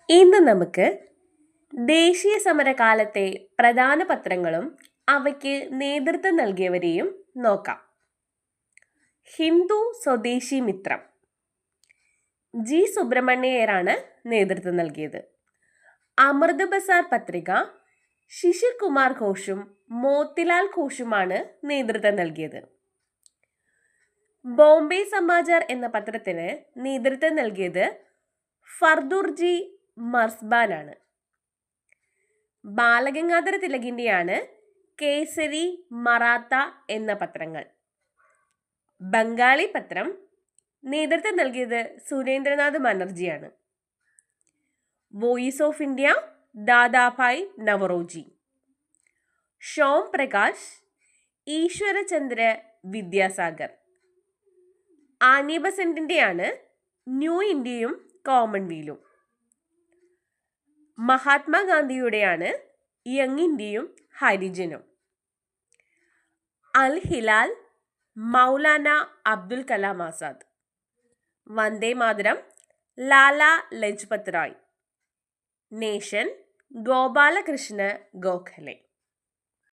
ഇന്ന് നമുക്ക് ദേശീയ സമരകാലത്തെ പ്രധാന പത്രങ്ങളും അവയ്ക്ക് നേതൃത്വം നൽകിയവരെയും നോക്കാം. ഹിന്ദു സ്വദേശി മിത്രം ജി സുബ്രഹ്മണ്യയ്യരാണ് നേതൃത്വം നൽകിയത്. അമൃത് ബസാർ പത്രിക ശിശിർ കുമാർ ഘോഷും മോത്തിലാൽ ഘോഷുമാണ് നേതൃത്വം നൽകിയത്. ബോംബെ സമാചാർ എന്ന പത്രത്തിന് നേതൃത്വം നൽകിയത് ഫർദുർജി മർസ്ബാനാണ്. ബാലഗംഗാധര തിലകിന്റെയാണ് കേസരി, മറാത്ത എന്ന പത്രങ്ങൾ. ബംഗാളി പത്രം നേതൃത്വം നൽകിയത് സുരേന്ദ്രനാഥ് ബാനർജിയാണ്. Voice of India Dadabhai Naoroji. Som Prakash Ishwarchandra Vidyasagar. Annie ബസന്റിന്റെയാണ് ന്യൂ ഇന്ത്യയും കോമൺവെൽത്തും. മഹാത്മാഗാന്ധിയുടെയാണ് യങ് ഇന്ത്യയും ഹരിജനും. അൽ ഹിലാൽ മൗലാന അബ്ദുൽ കലാം ആസാദ്. വന്ദേ മാതരം ലാലാ ലജ്പത് റായ്. നേഷൻ ഗോപാലകൃഷ്ണ ഗോഖലെ.